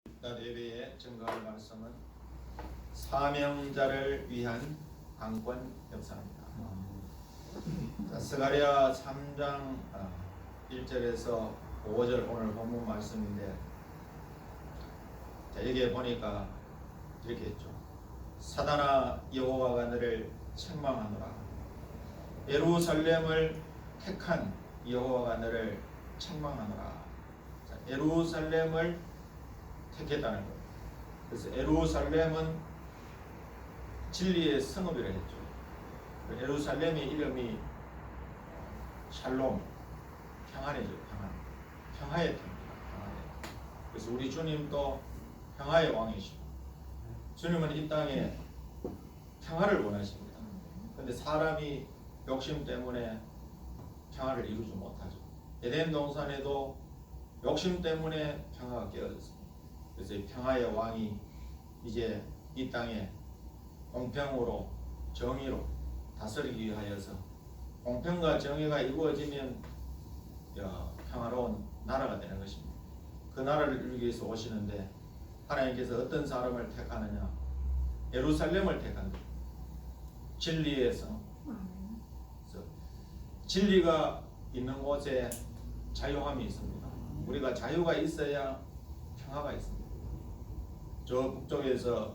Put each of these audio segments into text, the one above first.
날 예배에 증거할 말씀은 사명자를 위한 강권 역사입니다. 스가랴 3장 1절에서 5절 오늘 본문 말씀인데, 여기에 보니까 이렇게 했죠. 사단아, 여호와가 너를 책망하노라. 예루살렘을 택한 여호와가 너를 책망하노라. 예루살렘을 택했다는 거예요. 그래서 예루살렘은 진리의 성읍이라 했죠. 예루살렘의 이름이 샬롬, 평안이죠. 평화의 터입니다. 그래서 우리 주님도 평화의 왕이시고, 주님은 이 땅에 평화를 원하십니다. 그런데 사람이 욕심 때문에 평화를 이루지 못하죠. 에덴 동산에도 욕심 때문에 평화가 깨어졌습니다. 그래서 이 평화의 왕이 이제 이 땅에 공평으로 정의로 다스리기 위하여서, 공평과 정의가 이루어지면 평화로운 나라가 되는 것입니다. 그 나라를 이루기 위해서 오시는데, 하나님께서 어떤 사람을 택하느냐? 예루살렘을 택한다. 진리의 성. 진리가 있는 곳에 자유함이 있습니다. 우리가 자유가 있어야 평화가 있습니다. 저 북쪽에서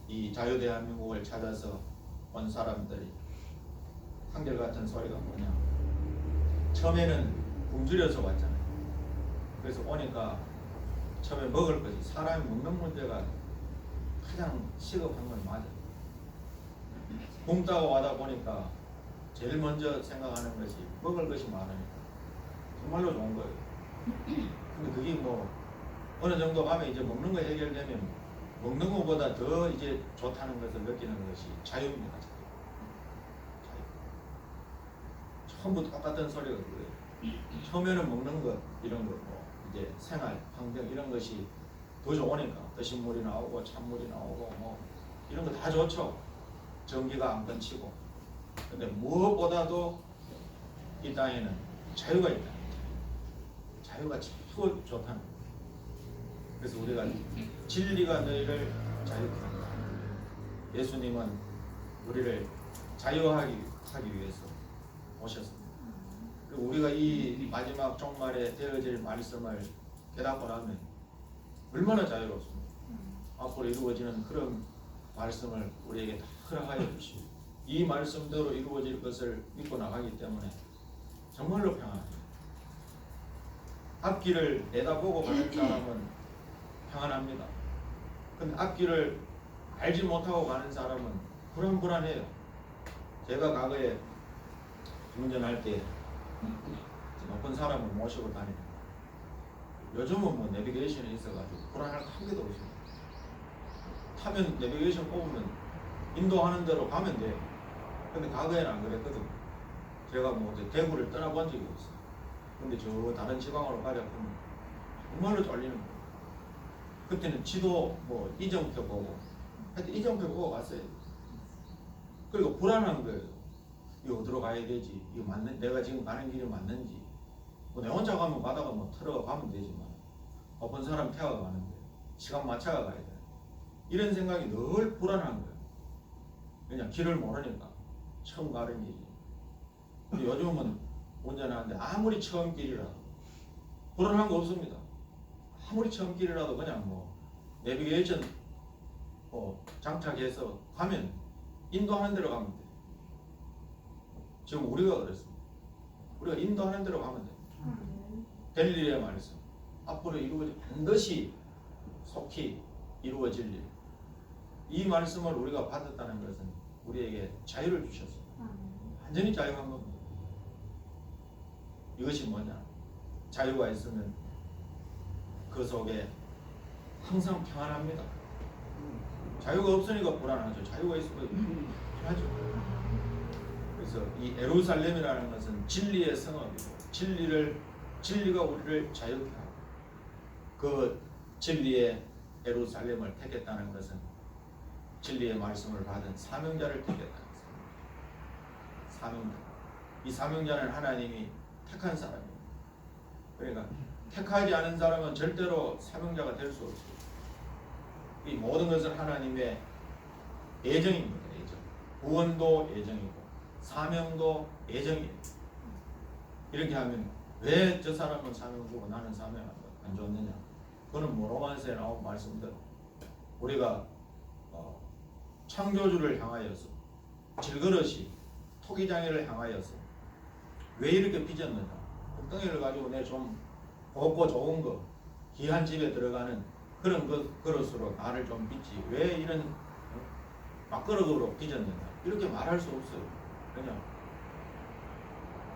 이 자유대한민국을 찾아서 온 사람들이 한결같은 소리가 뭐냐? 처음에는 굶주려서 왔잖아요. 그래서 오니까 처음에 먹을 것이, 사람이 먹는 문제가 가장 시급한 건 맞아요. 굶다가 와다 보니까 제일 먼저 생각하는 것이 먹을 것이 많으니까 정말로 좋은 거예요. 근데 그게 뭐 어느 정도 가면 이제 먹는 거 해결되면 먹는 것보다 더 이제 좋다는 것을 느끼는 것이 자유입니다. 자유. 처음부터 똑같은 소리가 그거예요. 처음에는 먹는 것, 이런 거, 뭐 이제 생활, 환경 이런 것이 더 좋으니까 뜨신 물이 나오고 찬물이 나오고 뭐 이런 거 다 좋죠. 전기가 안 끊치고. 근데 무엇보다도 이 땅에는 자유가 있다. 자유가 최고 좋다는 거예요. 그래서 우리가 진리가 너희를 자유케 한다. 예수님은 우리를 자유하기 위해서 오셨습니다. 그리고 우리가 이 마지막 종말에 되어질 말씀을 깨닫고 나면 얼마나 자유롭습니까? 앞으로 이루어지는 그런 말씀을 우리에게 다 허락하여 주시고, 이 말씀대로 이루어질 것을 믿고 나가기 때문에 정말로 평안합니다. 앞길을 내다보고 가는 사람은 평안합니다. 근데 앞길을 알지 못하고 가는 사람은 불안해요. 제가 과거에 운전할 때 높은 사람을 모시고 다닙니다. 요즘은 뭐 내비게이션이 있어가지고 불안할 한 개도 없습니다. 타면 내비게이션 뽑으면 인도하는 대로 가면 돼요. 근데 과거에는 안 그랬거든요. 제가 뭐 대구를 떠나본 적이 없어요. 근데 저 다른 지방으로 가려 하면 정말로 쫄리는 거예요. 그때는 지도 뭐 이정표 보고, 하여튼 이정표 보고 갔어요. 그리고 불안한 거예요. 이거 어디로 가야 되지? 이거 내가 지금 가는 길이 맞는지. 뭐 내 혼자 가면 가다가 뭐 틀어 가면 되지만, 어떤 사람 태워 가는데 시간 맞춰가 가야 돼. 이런 생각이 늘 불안한 거예요. 그냥 길을 모르니까 처음 가는 길이. 근데 요즘은 운전하는데 아무리 처음 길이라도 불안한 거 없습니다. 아무리 처음 길이라도 그냥 뭐 내비게이션 장착해서 가면 인도하는 대로 가면 돼. 지금 우리가 그랬습니다. 우리가 인도하는 대로 가면 돼. 될 일의 말씀, 앞으로 반드시 속히 이루어질 일, 이 말씀을 우리가 받았다는 것은 우리에게 자유를 주셨습니다. 완전히 자유한 겁니다. 이것이 뭐냐? 자유가 있으면 그 속에 항상 평안합니다. 자유가 없으니까 불안하죠. 자유가 있으면 편하죠. 그래서 이 예루살렘이라는 것은 진리의 성읍이고, 진리가 우리를 자유케 하고, 그 진리의 예루살렘을 택했다는 것은 진리의 말씀을 받은 사명자를 택했다는 것입니다. 사명자. 이 사명자는 하나님이 택한 사람입니다. 그러니까 택하지 않은 사람은 절대로 사명자가 될 수 없어요. 이 모든 것은 하나님의 예정입니다. 예정. 구원도 예정이고 사명도 예정이에요. 이렇게 하면 왜 저 사람은 사명 주고 나는 사명 안 줬느냐? 그거는 로마서에 나온 말씀대로 우리가 창조주를 향하여서 질그릇이 토기장애를 향하여서 왜 이렇게 빚었느냐? 덩이를 가지고 내 좀 곱고 좋은 거 귀한 집에 들어가는 그런 그릇으로 나를 좀 빚지 왜 이런 막그릇으로 빚었느냐? 이렇게 말할 수 없어요. 그냥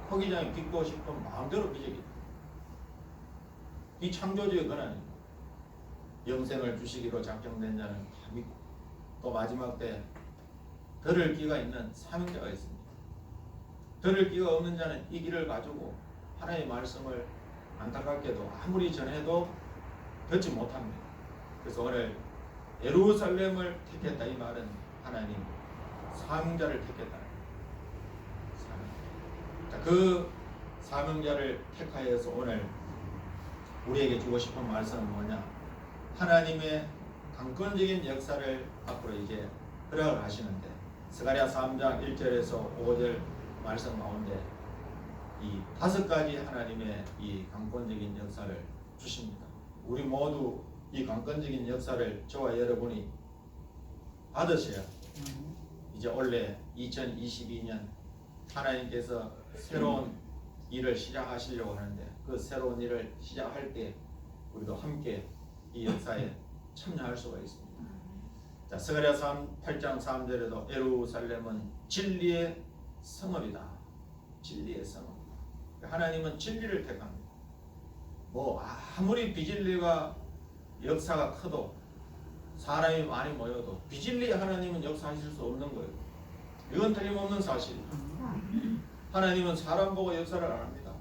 토기장이 빚고 싶으면 마음대로 빚어기. 이 창조주의 권한입니다. 영생을 주시기로 작정된 자는 다 믿고 또 마지막 때 들을 기가 있는 사명자가 있습니다. 들을 기가 없는 자는 이 길을 가지고 하나님의 말씀을 안타깝게도 아무리 전해도 듣지 못합니다. 그래서 오늘 예루살렘을 택했다 이 말은 하나님 사명자를 택했다. 그 사명자를 택하여서 오늘 우리에게 주고 싶은 말씀은 뭐냐? 하나님의 강권적인 역사를 앞으로 이제 허락을 하시는데 스가랴 3장 1절에서 5절 말씀 가운데 이 5가지 하나님의 이 강권적인 역사를 주십니다. 우리 모두 이 강권적인 역사를 저와 여러분이 받으셔야 이제 원래 2022년 하나님께서 새로운 일을 시작하시려고 하는데 그 새로운 일을 시작할 때 우리도 함께 이 역사에 참여할 수가 있습니다. 자, 스가랴 8장 3절에도 예루살렘은 진리의 성읍이다. 진리의 성읍. 하나님은 진리를 택합니다. 뭐 아무리 비진리가 역사가 커도 사람이 많이 모여도 비진리 하나님은 역사하실 수 없는 거예요. 이건 틀림없는 사실입니다. 하나님은 사람 보고 역사를 안 합니다.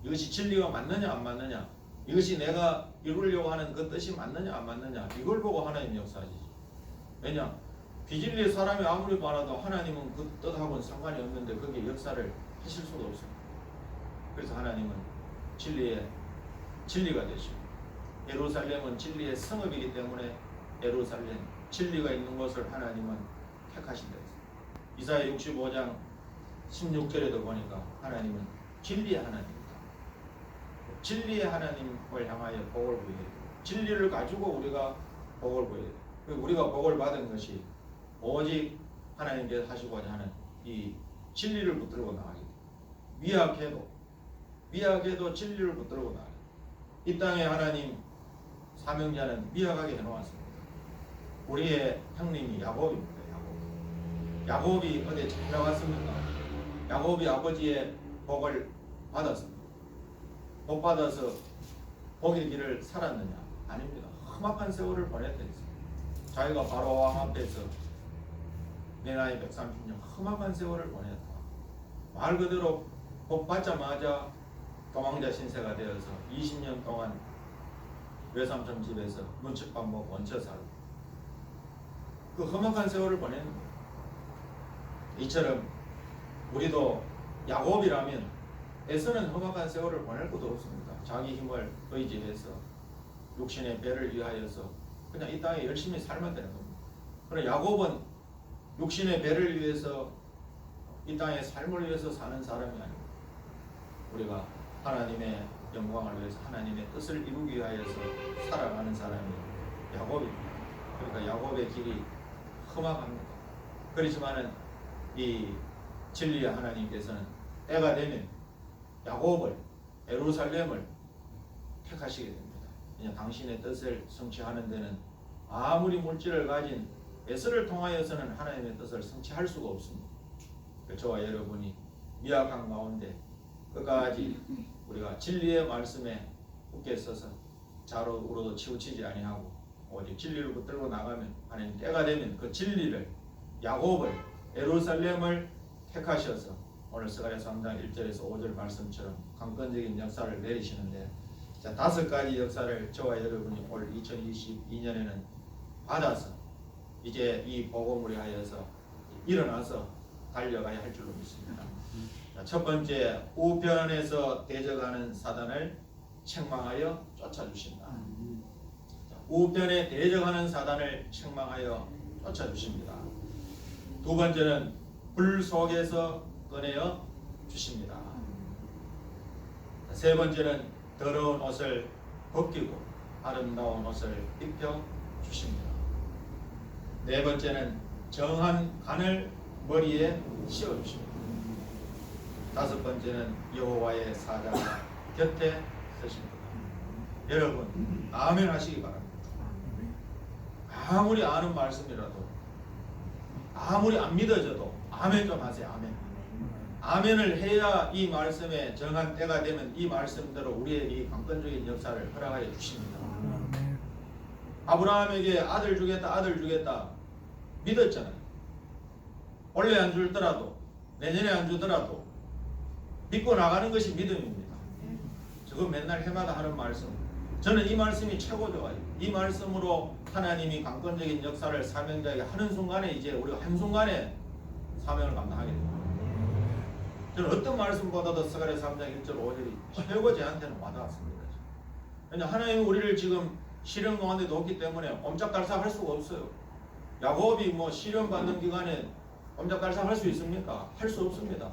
이것이 진리가 맞느냐 안 맞느냐, 이것이 내가 이루려고 하는 그 뜻이 맞느냐 안 맞느냐, 이걸 보고 하나님 역사하시죠. 왜냐? 비진리의 사람이 아무리 많아도 하나님은 그 뜻하고는 상관이 없는데 거기에 역사를 하실 수가 없습니다. 그래서 하나님은 진리가 되시고 예루살렘은 진리의 성읍이기 때문에 예루살렘 진리가 있는 곳을 하나님은 택하신다 했습니다. 이사야 65장 16절에도 보니까 하나님은 진리의 하나님입니다. 진리의 하나님을 향하여 복을 구해야 돼요. 진리를 가지고 우리가 복을 구해야 돼요. 우리가 복을 받은 것이 오직 하나님께서 하시고자 하는 이 진리를 붙들고 나가기. 미약해도 진리를 붙들고 나가기. 이 땅에 하나님 사명자는 미약하게 해놓았습니다. 우리의 형님이 야곱입니다. 야곱이 어디 잘 나왔습니까? 야곱이 아버지의 복을 받았습니다. 복 받아서 복의 길을 살았느냐? 아닙니다. 험악한 세월을 보냈다 했습니다. 자기가 바로 왕 앞에서 내 나이 130년 험악한 세월을 보냈다. 말 그대로 복 받자마자 도망자 신세가 되어서 20년 동안 외삼촌 집에서 눈칫밥 먹고 얹혀 살고 그 험악한 세월을 보내는 거예요. 이처럼 우리도 야곱이라면 애써는 험악한 세월을 보낼 것도 없습니다. 자기 힘을 의지해서 육신의 배를 위하여서 그냥 이 땅에 열심히 살면 되는 겁니다. 그러나 야곱은 육신의 배를 위해서 이 땅의 삶을 위해서 사는 사람이 아닙니다. 우리가 하나님의 영광을 위해서 하나님의 뜻을 이루기 위하여서 살아가는 사람이 야곱입니다. 그러니까 야곱의 길이 험악합니다. 그렇지만은 이 진리의 하나님께서는 때가 되면 야곱을, 예루살렘을 택하시게 됩니다. 그냥 당신의 뜻을 성취하는 데는 아무리 물질을 가진 에서를 통하여서는 하나님의 뜻을 성취할 수가 없습니다. 저와 여러분이 미약한 가운데 끝까지 우리가 진리의 말씀에 굳게 서서 자로우로도 치우치지 아니하고 오직 진리를 붙들고 나가면 하나님 때가 되면 그 진리를 야곱을, 예루살렘을 택하셔서 오늘 스가랴 3장 1절에서 5절 말씀처럼 강권적인 역사를 내리시는데, 자, 5가지 역사를 저와 여러분이 올 2022년에는 받아서 이제 이 복음을 위하여서 일어나서 달려가야 할 줄로 믿습니다. 자, 첫 번째, 우편에서 대적하는 사단을 책망하여 쫓아주신다. 자, 우편에 대적하는 사단을 책망하여 쫓아주십니다. 두 번째는 불 속에서 꺼내어 주십니다. 세 번째는 더러운 옷을 벗기고 아름다운 옷을 입혀 주십니다. 네 번째는 정한 간을 머리에 씌워 주십니다. 다섯 번째는 여호와의 사자가 곁에 서십니다. 여러분 아멘 하시기 바랍니다. 아무리 아는 말씀이라도, 아무리 안 믿어져도 아멘 좀 하세요. 아멘. 아멘을 해야 이 말씀에 정한 때가 되면 이 말씀대로 우리의 이 강권적인 역사를 허락하여 주십니다. 아브라함에게 아들 주겠다 믿었잖아요. 원래 안 주더라도, 내년에 안 주더라도 믿고 나가는 것이 믿음입니다. 저거 맨날 해마다 하는 말씀, 저는 이 말씀이 최고 좋아요. 이 말씀으로 하나님이 강권적인 역사를 사명자에게 하는 순간에 이제 우리가 한순간에 사명을 감당하게 됩니다. 저는 어떤 말씀보다도 스가랴 3장 1절 5절이 최고 저한테는 와닿았습니다. 왜냐하면 하나님이 우리를 지금 시련 가운데 놓기 때문에 옴짝달싹 할 수가 없어요. 야곱이 뭐 시련 받는 기간에 옴짝달싹 할 수 있습니까? 할 수 없습니다.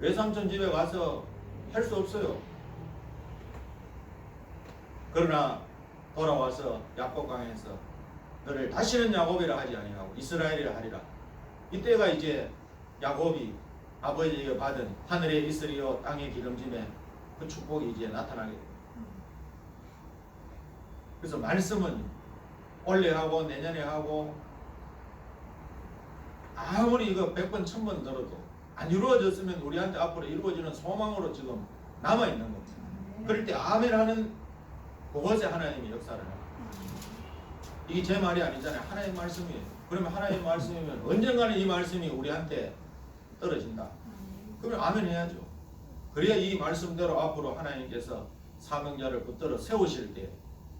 외삼촌 집에 가서 할 수 없어요. 그러나 돌아와서 야곱강에서 너를 다시는 야곱이라 하지 아니하고 이스라엘이라 하리라. 이때가 이제 야곱이 아버지에게 받은 하늘의 이슬이요 땅의 기름짐에 그 축복이 이제 나타나게 됩니다. 그래서 말씀은 올해 하고 내년에 하고 아무리 이거 100번 1000번 들어도 안 이루어졌으면 우리한테 앞으로 이루어지는 소망으로 지금 남아있는 겁니다. 그럴 때 아멘 하는 그것에 하나님이 역사를 해요. 이게 제 말이 아니잖아요. 하나님의 말씀이에요. 그러면 하나님의 말씀이면 언젠가는 이 말씀이 우리한테 떨어진다. 그러면 아멘 해야죠. 그래야 이 말씀대로 앞으로 하나님께서 사명자를 붙들어 세우실 때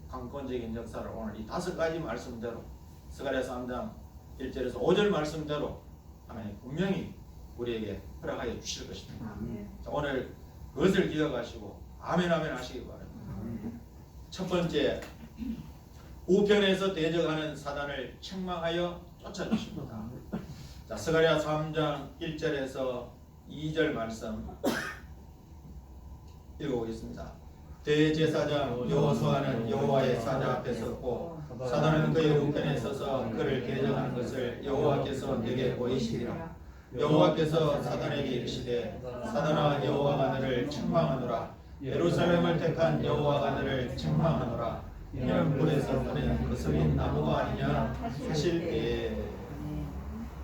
강권적인 역사를 오늘 이 5가지 말씀대로 스가랴 3장 1절에서 5절 말씀대로 하나님 분명히 우리에게 허락하여 주실 것입니다. 자, 오늘 그것을 기억하시고 아멘 아멘 하시기 바랍니다. 첫 번째, 우편에서 대적하는 사단을 책망하여 쫓아주십니다. 자, 스가랴 3장 1절에서 2절 말씀 읽어보겠습니다. 대제사장 여호수아는 여호와의 사자 앞에 섰고 사단은 그의 우편에 서서 그를 대적하는 것을 여호와께서 내게 보이시리라. 여호와께서 사단에게 이르시되 사단아 여호와가 너를 책망하노라. 예루살렘을 택한 여호와가 너를 책망하노라. 이는 불에서 꺼낸 거스린 나무가 아니냐 하실 때에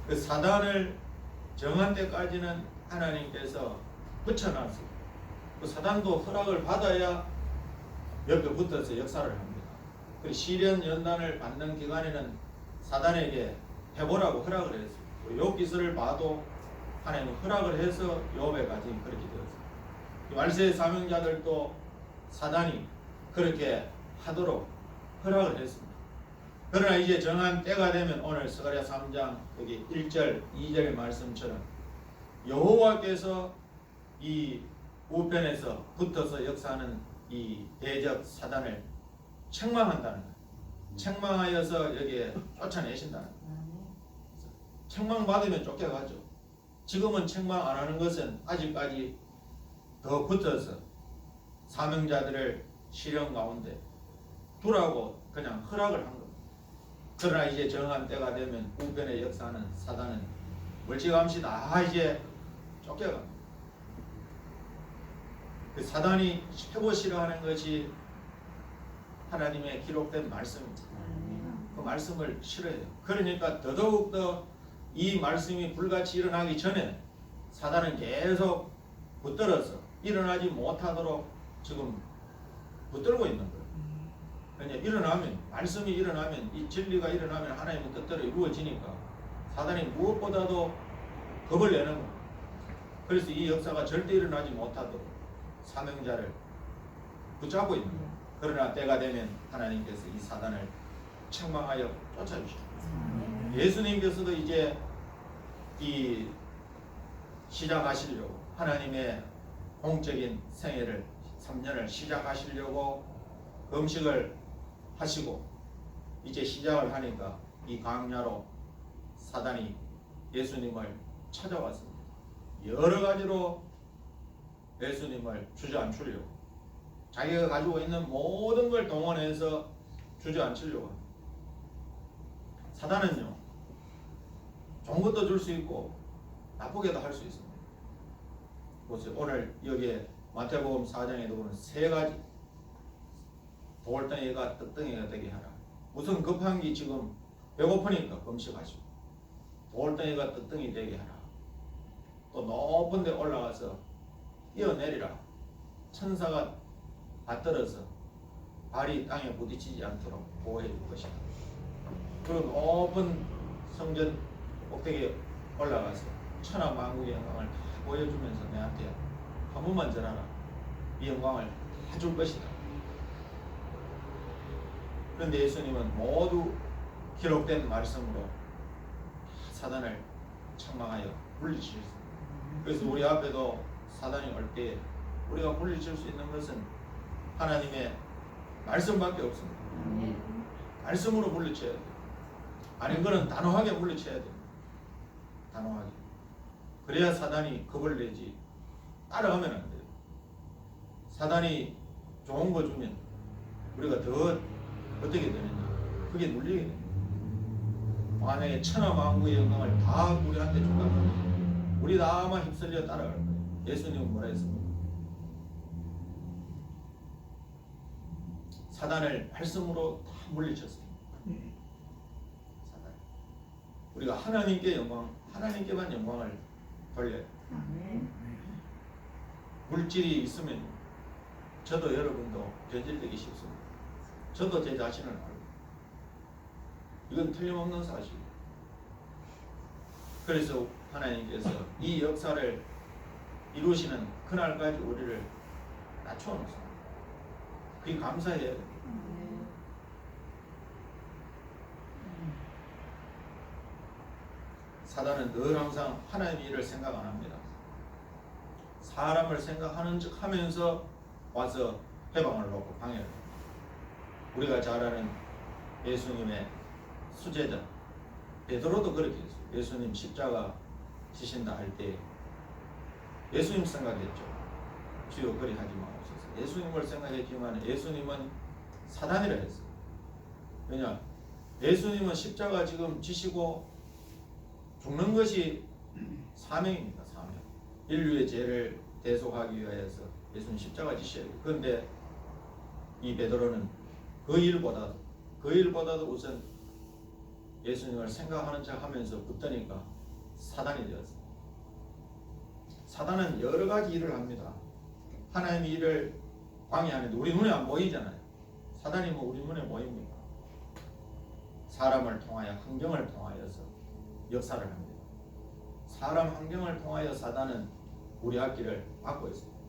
그 사단을 정한 때까지는 하나님께서 붙여놨어요. 그 사단도 허락을 받아야 옆에 붙어서 역사를 합니다. 그 시련 연단을 받는 기간에는 사단에게 해보라고 허락을 했어요. 욥기서를 봐도 하나님은 허락을 해서 욥에까지 그렇게 되었어요. 말세의 사명자들도 사단이 그렇게 하도록 허락을 했습니다. 그러나 이제 정한 때가 되면 오늘 스가랴 3장 여기 1절 2절의 말씀처럼 여호와께서 이 우편에서 붙어서 역사하는 이 대적 사단을 책망한다는 거예요. 책망하여서 여기에 쫓아내신다는 거예요. 책망받으면 쫓겨가죠. 지금은 책망 안 하는 것은 아직까지 더 붙어서 사명자들을 시련 가운데 두라고 그냥 허락을 한 겁니다. 그러나 이제 정한 때가 되면 우편의 역사하는 사단은 멀찌감치 다 이제 쫓겨갑니다. 그 사단이 최고 싫어하는 것이 하나님의 기록된 말씀입니다. 그 말씀을 싫어해요. 그러니까 더더욱더 이 말씀이 불같이 일어나기 전에 사단은 계속 붙들어서 일어나지 못하도록 지금 붙들고 있는 거예요. 왜냐하면 일어나면 말씀이 일어나면 이 진리가 일어나면 하나님의 뜻대로 이루어지니까 사단이 무엇보다도 겁을 내는 거예요. 그래서 이 역사가 절대 일어나지 못하도록 사명자를 붙잡고 있는 거예요. 그러나 때가 되면 하나님께서 이 사단을 책망하여 쫓아주십니다. 예수님께서도 이제 이 시작하시려고 하나님의 공적인 생애를 3년을 시작하시려고 음식을 하시고 이제 시작을 하니까 이 광야로 사단이 예수님을 찾아왔습니다. 여러 가지로 예수님을 주저앉히려고, 자기가 가지고 있는 모든 걸 동원해서 주저앉히려고 합니다. 사단은요, 좋은 것도 줄 수 있고 나쁘게도 할 수 있습니다. 보세요. 오늘 여기에 마태복음 4장에도 보면 세 가지, 돌덩이가 떡덩이가 되게 하라. 무슨 급한 게 지금 배고프니까 금식하시고, 돌덩이가 떡덩이 되게 하라. 또 높은 데 올라가서 뛰어내리라. 천사가 받들어서 발이 땅에 부딪히지 않도록 보호해 줄 것이다. 그리고 높은 성전 꼭대기에 올라가서 천하 만국의 영광을 다 보여주면서 내한테 한 번만 전하라. 이 영광을 다 줄 것이다. 그런데 예수님은 모두 기록된 말씀으로 사단을 책망하여 물리치셨습니다. 그래서 우리 앞에도 사단이 올 때 우리가 물리칠 수 있는 것은 하나님의 말씀밖에 없습니다. 말씀으로 물리쳐야 돼요. 아닌 거는 단호하게 물리쳐야 돼요. 단호하게. 그래야 사단이 겁을 내지 따라가면 안 돼요. 사단이 좋은 거 주면 우리가 더 어떻게 되느냐, 그게 눌리게 됩니다. 만약에 천하 만국의 영광을 다 우리한테 준다면 우리 다만 휩쓸려 따라갈 거예요. 예수님은 뭐라 했습니까? 사단을 말씀으로 다 물리쳤습니다. 사단. 우리가 하나님께 영광, 하나님께만 영광을 돌려요. 물질이 있으면 저도 여러분도 변질되기 쉽습니다. 저도 제 자신을 알고, 이건 틀림없는 사실이에요. 그래서 하나님께서 이 역사를 이루시는 그날까지 우리를 낮춰놓습니다. 그게 감사해야 돼요. 사단은 늘 항상 하나님의 일을 생각 안 합니다. 사람을 생각하는 척 하면서 와서 해방을 놓고 방해를 합니다. 우리가 잘 아는 예수님의 수제자 베드로도 그렇게 했어요. 예수님 십자가 지신다 할 때 예수님 생각했죠. 주여 그리 하지 마옵소서. 예수님을 생각했지만 예수님은 사단이라 했어요. 왜냐? 예수님은 십자가 지금 지시고 죽는 것이 사명입니다. 사명. 인류의 죄를 대속하기 위해서 예수님 십자가 지셔야 돼요. 그런데 이 베드로는 그 일보다도 우선 예수님을 생각하는 척 하면서 붙드니까 사단이 되었어요. 사단은 여러 가지 일을 합니다. 하나님의 일을 방해하는데 우리 눈에 안 보이잖아요. 사단이 뭐 우리 눈에 보입니까? 사람을 통하여, 환경을 통하여서 역사를 합니다. 사람 환경을 통하여 사단은 우리 앞길을 막고 있습니다.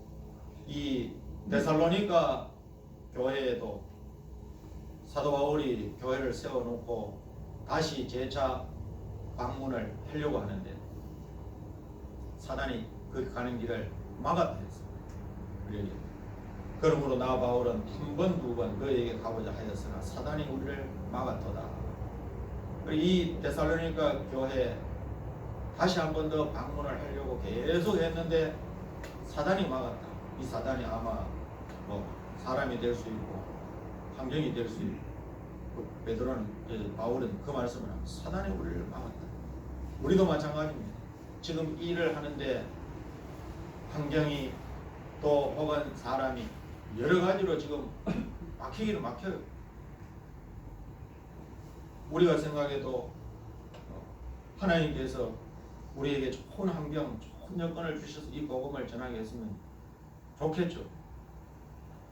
이 데살로니가 교회에도 사도 바울이 교회를 세워놓고 다시 재차 방문을 하려고 하는데 사단이 그 가는 길을 막았다 했습니다. 그러므로 나 바울은 한 번, 두 번 그에게 가보자 하였으나 사단이 우리를 막았도다. 이 데살로니가 교회에 다시 한 번 더 방문을 하려고 계속 했는데 사단이 막았다. 이 사단이 아마 뭐 사람이 될 수 있고 환경이 될 수 있고, 베드로는, 바울은 그 말씀을 합니다. 사단이 우리를 막았다. 우리도 마찬가지입니다. 지금 일을 하는데 환경이 또 혹은 사람이 여러 가지로 지금 막히기는 막혀요. 우리가 생각해도 하나님께서 우리에게 좋은 환경, 좋은 여건을 주셔서 이 복음을 전하게 했으면 좋겠죠.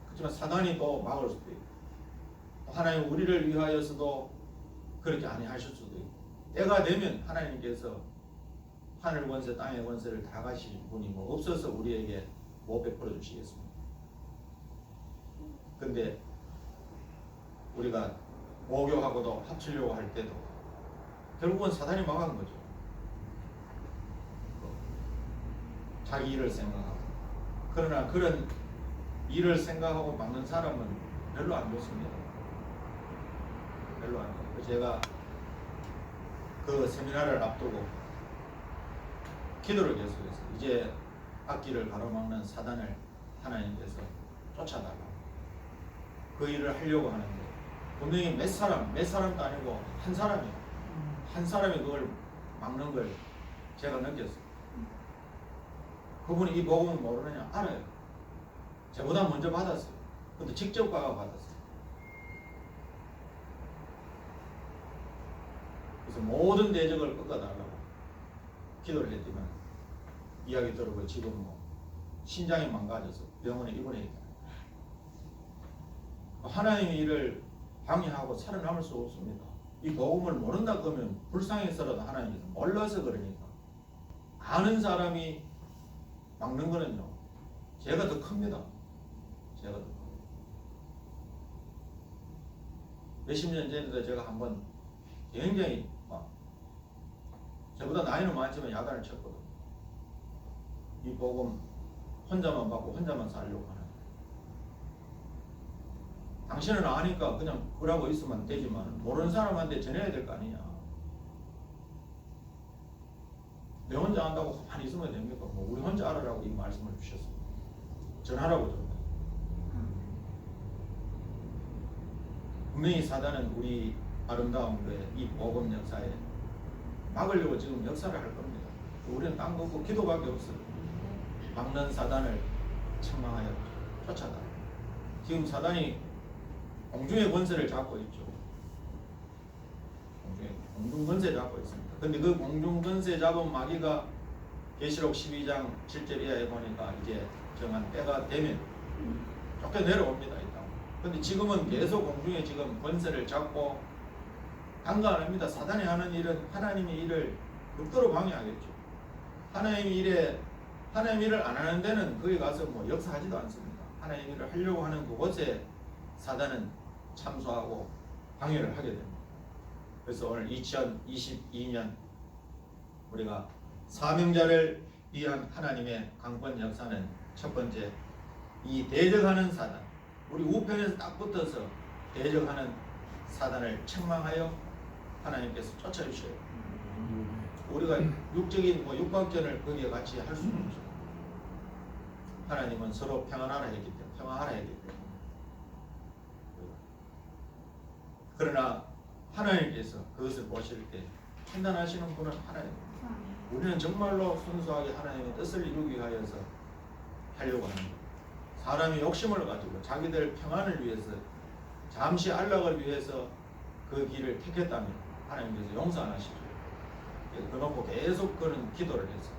그렇지만 사단이 또 막을 수도 있고, 하나님 우리를 위하여서도 그렇게 아니하실 수도 있고, 때가 되면 하나님께서 하늘 권세, 땅의 권세를 다 가지신 분이 뭐 없어서 우리에게 못 베풀어 주시겠습니다. 근데 우리가 모교하고도 합치려고 할 때도 결국은 사단이 막은 거죠. 자기 일을 생각하고. 그러나 그런 일을 생각하고 막는 사람은 별로 안 좋습니다. 별로 안 돼요. 그래서 제가 그 세미나를 앞두고 기도를 계속해서 이제 악기를 가로막는 사단을 하나님께서 쫓아달라고 그 일을 하려고 하는데 분명히 몇 사람도 아니고 한 사람이 그걸 막는 걸 제가 느꼈어요. 그분이 이 복음을 모르느냐? 알아요. 저보다 먼저 받았어요. 근데 직접 가서 받았어요. 그래서 모든 대적을 꺾어달라고 기도를 했지만 이야기 들어보고 지금 뭐 신장이 망가져서 병원에 입원해 있다. 하나님의 일을 방해하고 살아남을 수 없습니다. 이 복음을 모른다 그러면 불쌍해서라도 하나님께서 몰라서 그러니까 아는 사람이 막는 거는요 제가 더 큽니다. 제가 더 커요. 몇십 년 전에도 제가 한번 굉장히 막 저보다 나이는 많지만 야단을 쳤거든요. 이 복음 혼자만 받고 혼자만 살려고 하는. 당신은 아니까 그냥 그러고 있으면 되지만 모르는 사람한테 전해야 될 거 아니냐. 내 혼자 안다고 가만히 있으면 됩니까? 뭐 우리 혼자 알아라고 이 말씀을 주셨습니다. 전하라고 좀. 분명히 사단은 우리 아름다운 이 복음 역사에 막으려고 지금 역사를 할 겁니다. 우리는 딴 거 없고 기도밖에 없어요. 막는 사단을 책망하여 쫓아다. 지금 사단이 공중의 권세를 잡고 있죠. 공중 권세 잡고 있습니다. 근데 그 공중 권세 잡은 마귀가 계시록 12장 7절 이하에 보니까 이제 정한 때가 되면 쫓겨 내려옵니다. 일단. 근데 지금은 계속 공중에 지금 권세를 잡고 간과 안 합니다. 사단이 하는 일은 하나님의 일을 극도로 방해하겠죠. 하나님의 일을 안 하는 데는 거기 가서 뭐 역사하지도 않습니다. 하나님의 일을 하려고 하는 그곳에 사단은 참소하고 방해를 하게 됩니다. 그래서 오늘 2022년 우리가 사명자를 위한 하나님의 강권 역사는 첫 번째 이 대적하는 사단, 우리 우편에서 딱 붙어서 대적하는 사단을 책망하여 하나님께서 쫓아주셔요. 우리가 육적인 육박전을 거기에 같이 할 수는 없죠. 하나님은 서로 평안하라 했기 때문에 평화하라 했기 때문에. 그러나 하나님께서 그것을 보실 때 판단하시는 분은 하나님입니다. 우리는 정말로 순수하게 하나님의 뜻을 이루기 위하여서 하려고 합니다. 사람이 욕심을 가지고 자기들 평안을 위해서 잠시 안락을 위해서 그 길을 택했다면 하나님께서 용서 안 하시죠. 그놓고 계속 그는 기도를 해서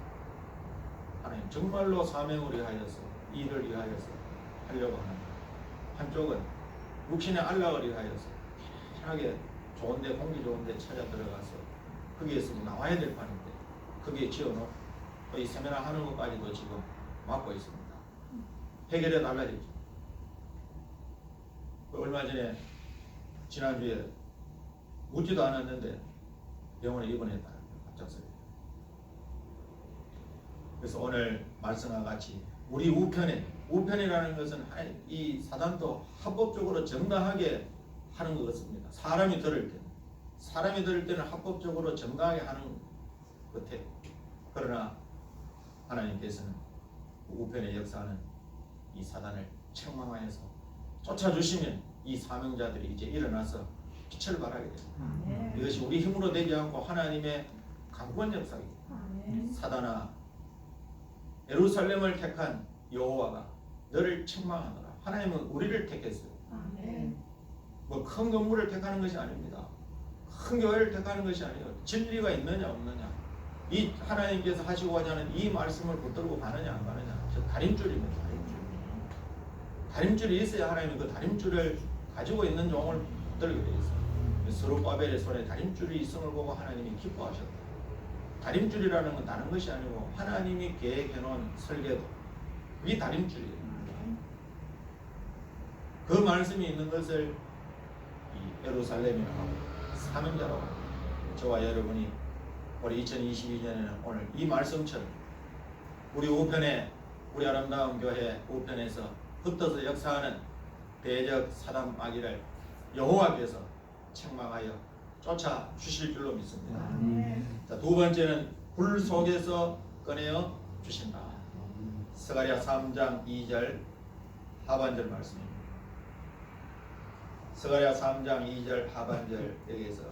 하나님 정말로 사명을 위하여서 일을 위하여서 하려고 합니다. 한쪽은 육신의 안락을 위하여서 편하게 좋은데 공기 좋은데 찾아 들어가서 거기에서 나와야 될 판인데 거기에 지어놓고 이 세미나 하는 것까지도 지금 막고 있습니다. 해결해 달라졌죠. 얼마 전에 지난주에 묻지도 않았는데 병원에 입원했다. 갑작스레. 그래서 오늘 말씀과 같이 우리 우편이라는 것은 이 사단도 합법적으로 정당하게 하는 것 같습니다. 사람이 들을 때는 합법적으로 정당하게 하는 것 같아요. 그러나 하나님께서는 우편의 역사는 이 사단을 책망하여서 쫓아주시면 이 사명자들이 이제 일어나서 빛을 발하게 됩니다. 이것이 우리 힘으로 되지 않고 하나님의 강권 역사입니다. 사단아, 예루살렘을 택한 여호와가 너를 책망하노라. 하나님은 우리를 택했어요. 뭐 큰 건물을 택하는 것이 아닙니다. 큰 교회를 택하는 것이 아니에요. 진리가 있느냐 없느냐, 이 하나님께서 하시고자 하는 이 말씀을 붙들고 가느냐 안 가느냐, 저 다림줄입니다. 다림줄이 있어야 하나님은 그 다림줄을 가지고 있는 종을 붙들게 되어 있어요. 스룹바벨의 손에 다림줄이 있음을 보고 하나님이 기뻐하셨다. 다림줄이라는 건 다른 것이 아니고 하나님이 계획해 놓은 설계도, 그게 다림줄이에요. 그 말씀이 있는 것을 이 예루살렘이라고 사명자라고 합니다. 저와 여러분이 올해 2022년에는 오늘 이 말씀처럼 우리 우편에, 우리 아름다운 교회 우편에서 붙어서 역사하는 대적 사단 마귀를 여호와께서 책망하여 쫓아 주실 줄로 믿습니다. 아멘. 자, 두 번째는 불 속에서 꺼내어 주신다. 스가랴 3장 2절 하반절 말씀입니다. 스가랴 3장 2절 하반절 여기에서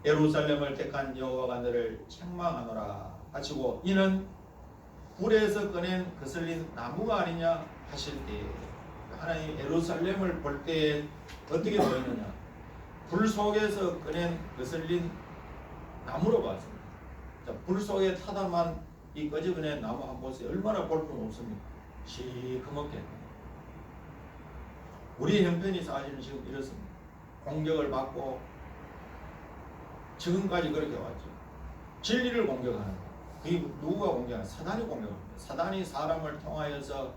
예루살렘을 택한 여호와가 너를 책망하노라 하시고 이는 불에서 꺼낸 거슬린 나무가 아니냐 하실 때에 하나님 예루살렘을 볼 때에 어떻게 보이느냐 불 속에서 꺼낸 거슬린 나무로 봤습니다. 자, 불 속에 타다만 이 꺼져버린 나무 한번 보세요. 얼마나 볼품 없습니까? 시커멓게. 우리 형편이 사실은 지금 이렇습니다. 공격을 받고 지금까지 그렇게 왔죠. 진리를 공격하는 거. 그게 누가 공격하는? 사단이 공격합니다. 사단이 사람을 통하여서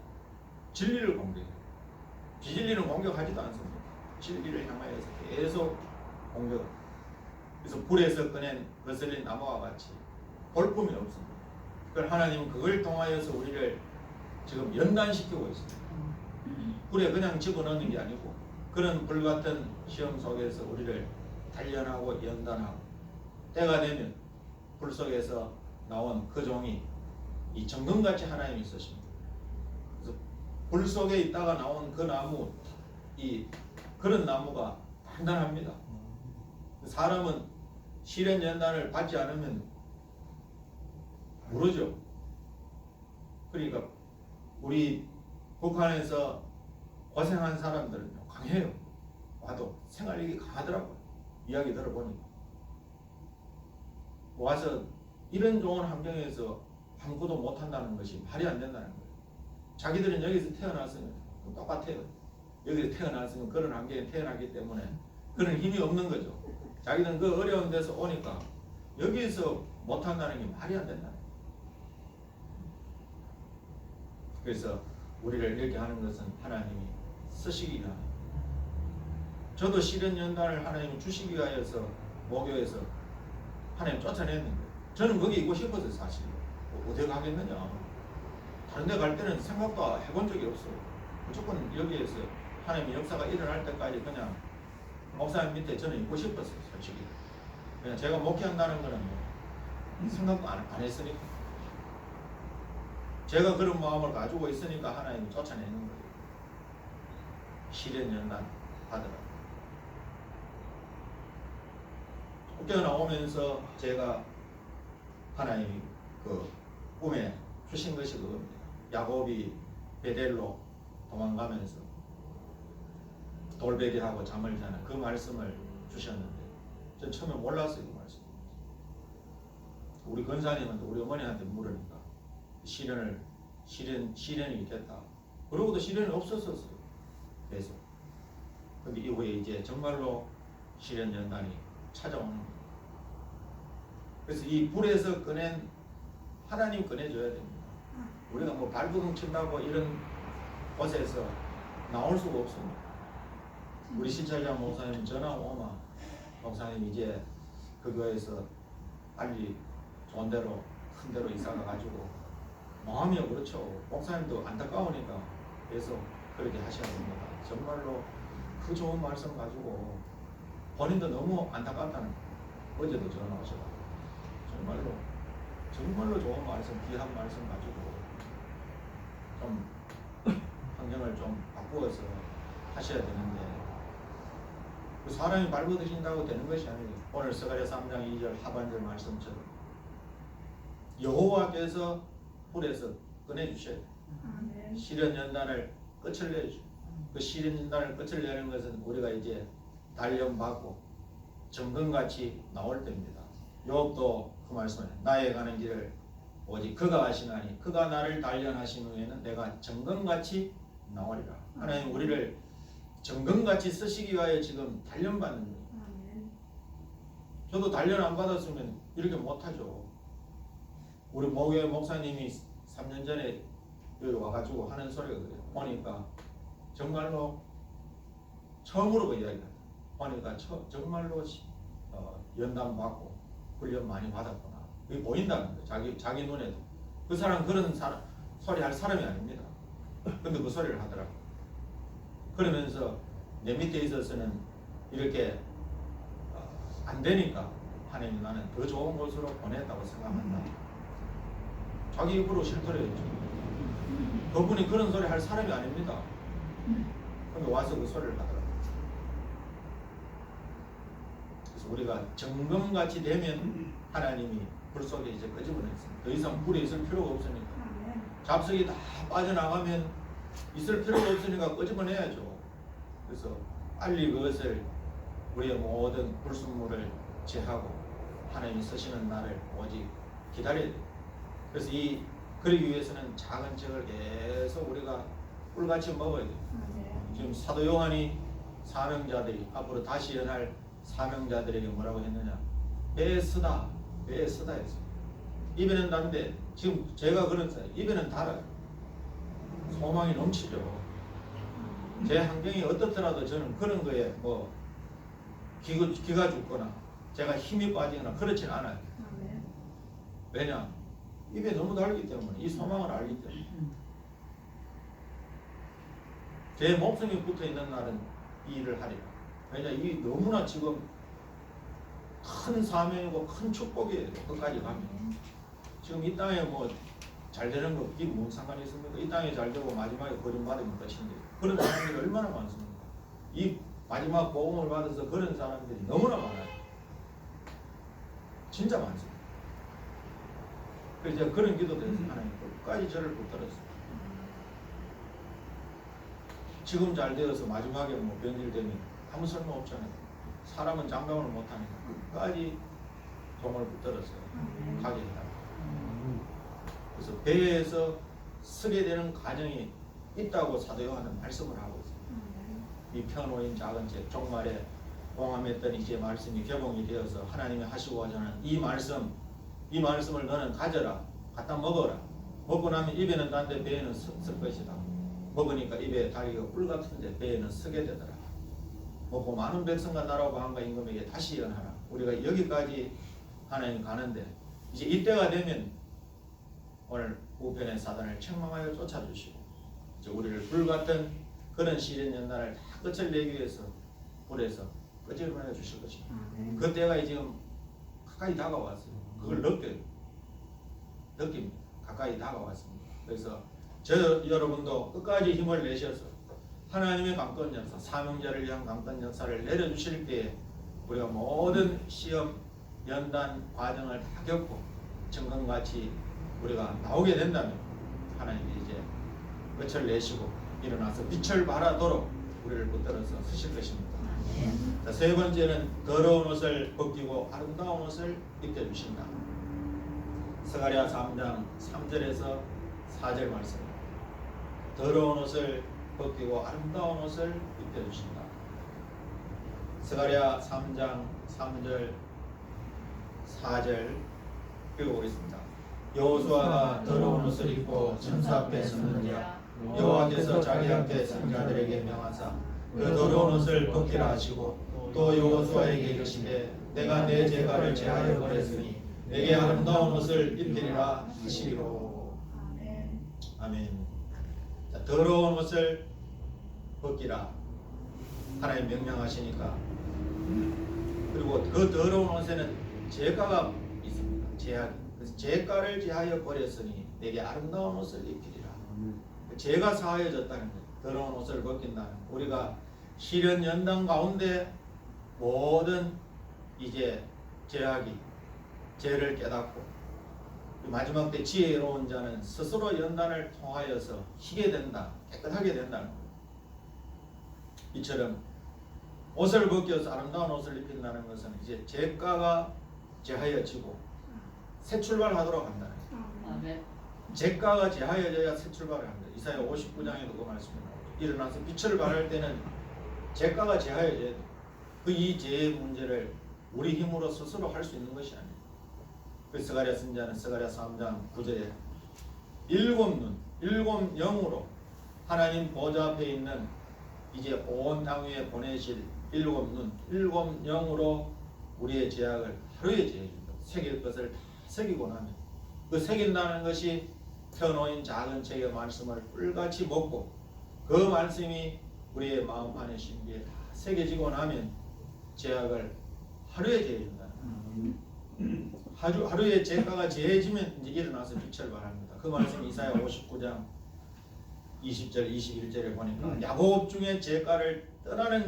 진리를 공격해요. 비진리는 공격하지도 않습니다. 진리를 향하여서 계속 공격을. 그래서 불에서 꺼낸 거슬린 나무와 같이 볼품이 없습니다. 그러니까 하나님은 그걸 통하여서 우리를 지금 연단시키고 있습니다. 불에 그냥 집어넣는 게 아니고 그런 불같은 시험 속에서 우리를 단련하고 연단하고 때가 되면 불 속에서 나온 그 종이 이 정금같이 하나님이 있으십니다. 그래서 불 속에 있다가 나온 그 나무 이 그런 나무가 단단합니다. 사람은 시련 연단을 받지 않으면 모르죠. 그러니까 우리 북한에서 고생한 사람들은 강해요. 와도 생활력이 강하더라고요. 이야기 들어보니까 와서 이런 좋은 환경에서 아무것도 못한다는 것이 말이 안 된다는 거예요. 자기들은 여기서 태어났으면 똑같아요. 여기서 태어났으면 그런 환경에 태어났기 때문에 그런 힘이 없는 거죠. 자기들은 그 어려운 데서 오니까 여기서 못한다는 게 말이 안 된다. 그래서 우리를 이렇게 하는 것은 하나님이 쓰시기 위함. 저도 시련 연단을 하나님이 주시기 위하여서 모교에서 하나님 쫓아냈는데 저는 거기 있고 싶어서 사실 어디 가겠느냐. 다른 데 갈 때는 생각도 해본 적이 없어요. 무조건 여기에서 하나님의 역사가 일어날 때까지 그냥 목사님 밑에 저는 있고 싶었어요. 솔직히 그냥 제가 목회한다는 거는 뭐 생각도 안 했으니까 제가 그런 마음을 가지고 있으니까 하나님이 쫓아내는 거예요. 시련 연단 받으라. 쫓겨나오면서 제가 하나님이 그 꿈에 주신 것이 그겁니다. 야곱이 베델로 도망가면서 돌베개하고 잠을 자는 그 말씀을 주셨는데 전 처음에 몰랐어요. 그 말씀. 우리 권사님한테 우리 어머니한테 물으니까 시련이 있겠다. 그러고도 시련이 없었었어요. 계속. 근데 이후에 이제 정말로 시련 연단이 찾아오는 거예요. 그래서 이 불에서 꺼낸 하나님 꺼내줘야 됩니다. 우리가 뭐 발버둥 친다고 이런 곳에서 나올 수가 없습니다. 우리 신철장 목사님 전화 오마 목사님 이제 그 교회에서 빨리 좋은 데로 큰 데로 이사가 가지고 마음이 그렇죠. 목사님도 안타까우니까 계속 그렇게 하셔야 됩니다. 정말로 그 좋은 말씀 가지고 본인도 너무 안타깝다는 거예요. 어제도 전화 오셔서 정말로 좋은 말씀, 귀한 말씀 가지고 좀 환경을 좀 바꾸어서 하셔야 되는데 그 사람이 발버둥친다고 되는 것이 아니에요. 오늘 스가랴 3장 2절 하반절 말씀처럼 여호와께서 불에서 꺼내주셔야 돼요. 시련 연단을 끝을 내주죠. 그 시련 연단을 끝을 내는 것은 우리가 이제 단련받고 정금같이 나올 때입니다. 욥도 그 말씀을 나의 가는 길을 오직 그가 하시나니 그가 나를 단련하신 후에는 내가 정금같이 나오리라. 하나님 우리를 정금같이 쓰시기 위하여 지금 단련받는 거예요. 저도 단련 안 받았으면 이렇게 못하죠. 우리 모교회 목사님이 3년 전에 여기 와가지고 하는 소리가 그래요. 보니까 정말로 처음으로 그 이야기가 보니까 정말로 연단 받고 훈련 많이 받았구나. 그게 보인다는 거예요. 자기 눈에도. 그 사람 그런 소리 할 사람이 아닙니다. 근데 그 소리를 하더라고. 그러면서 내 밑에 있어서는 이렇게 안 되니까 하나님 나는 더 좋은 곳으로 보냈다고 생각한다. 자기 입으로 실토했죠. 그분이 그런 소리 할 사람이 아닙니다. 근데 와서 그 소리를 하더라고요. 그래서 우리가 정금같이 되면 하나님이 불 속에 이제 끄집어냈습니다. 더 이상 불이 있을 필요가 없으니까. 잡석이 다 빠져나가면 있을 필요가 없으니까 끄집어내야죠. 그래서 빨리 그것을 우리의 모든 불순물을 제하고 하나님이 쓰시는 날을 오직 기다려야 돼요. 그래서 그러기 위해서는 작은 책을 계속 우리가 꿀같이 먹어야 돼요. 지금 사도 요한이 사명자들이 앞으로 다시 일어날 사명자들에게 뭐라고 했느냐? 배에 쓰다 했어요. 입에는 단데 지금 제가 그런 사람 입에는 달아요. 소망이 넘치죠. 제 환경이 어떻더라도 저는 그런 거에 뭐 기가 죽거나 제가 힘이 빠지거나 그렇진 않아요. 왜냐? 입에 너무 달기 때문에 이 소망을 알기 때문에 제 목숨이 붙어있는 날은 이 일을 하리라. 왜냐? 이 너무나 지금 큰 사명이고 큰 축복이에요. 끝까지 가면 지금 이 땅에 뭐 잘 되는 거 이게 뭔 상관이 있습니까? 이 땅에 잘 되고 마지막에 버림받으면 끝인데 그런 사람들이 얼마나 많습니까? 이 마지막 복음을 받아서 그런 사람들이 너무나 많아요. 진짜 많습니다. 그래서 제가 그런 기도도 했어요. 하나님 끝까지 저를 붙들었어요. 지금 잘 되어서 마지막에 뭐 변질되면 아무 쓸모 없잖아요. 사람은 장담을 못하니까 끝까지 종을 붙들었어요. 가게 해달라. 그래서 배에서 쓰게 되는 과정이 있다고 사도 요한은 말씀을 하고 있어요. 이 펴놓인 작은 책 종말에 봉함했던 이제 말씀이 개봉이 되어서 하나님이 하시고자 하는 이 말씀을 너는 가져라. 갖다 먹어라. 먹고 나면 입에는 단데 배에는 쓸 것이다. 먹으니까 입에 다리가 꿀 같은데 배에는 쓰게 되더라. 먹고 많은 백성과 나라와 왕과 임금에게 다시 일어나라. 우리가 여기까지 하나님 가는데 이제 이때가 되면 오늘 우편의 사단을 책망하여 쫓아주시고 이제 우리를 불같은 그런 시련 연단을 다 끝을 내기 위해서 불에서 끄집어내 주실 것입니다. 그때가 지금 가까이 다가왔어요. 그걸 느낍니다. 가까이 다가왔습니다. 그래서 여러분도 끝까지 힘을 내셔서 하나님의 강권 역사, 사명자를 위한 강권 역사를 내려주실 때에 우리가 모든 시험, 연단, 과정을 다 겪고 정금같이 우리가 나오게 된다면 하나님이 이제 끝을 내시고 일어나서 빛을 발하도록 우리를 붙들어서 쓰실 것입니다. 자, 세 번째는 더러운 옷을 벗기고 아름다운 옷을 입혀주신다. 스가랴 3장 3절에서 4절 말씀입니다. 더러운 옷을 벗기고 아름다운 옷을 입혀주신다. 스가랴 3장 3절 4절 읽어보겠습니다. 여호수아가 더러운 옷을 입고 천사 앞에 섰느니라. 여호와께서 자기 앞에 선 자들에게 명하사 그 더러운 옷을 벗기라 하시고 또 여호수아에게 이르시되 내가 내 죄가를 제하여 버렸으니 내게 아름다운 옷을 입히리라 하시리로. 아멘. 자, 더러운 옷을 벗기라 하나님 명령하시니까 그리고 그 더러운 옷에는 죄가가 있습니다. 죄악. 그래서 죄가를 제하여 버렸으니 내게 아름다운 옷을 입히리라. 죄가 사하여졌다는 거예요. 더러운 옷을 벗긴다는 거예요. 우리가 시련 연단 가운데 모든 이제 죄를 깨닫고 마지막 때 지혜로운 자는 스스로 연단을 통하여서 희게 된다. 깨끗하게 된다는 거예요. 이처럼 옷을 벗겨서 아름다운 옷을 입힌다는 것은 이제 죄가가 제하여지고 새 출발하도록 한다는 거예요. 죄가가 제하여져야 새 출발을 합니다. 이사야 59장에도 그 말씀이 나오죠. 일어나서 빛을 발할 때는 죄가가 제하여져야 돼요. 이 죄의 문제를 우리 힘으로 스스로 할 수 있는 것이 아니에요. 그 스가랴 선지자는 스가랴 3장 9절에 일곱 영으로 하나님 보좌 앞에 있는 이제 온 땅 위에 보내실 일곱 영으로 우리의 죄악을 하루에 제해준다. 새길 것을 다 새기고 나면 그 새긴다는 것이 펴놓인 작은 책의 말씀을 꿀같이 먹고 그 말씀이 우리의 마음 안에 신비에 다 새겨지고 나면 제약을 하루에 제해준다. 하루에 제가가 제해지면 이제 일어나서 빛을 발합니다. 그 말씀 이사야 59장 20절 21절에 보니까 야곱 중에 제가를 떠나는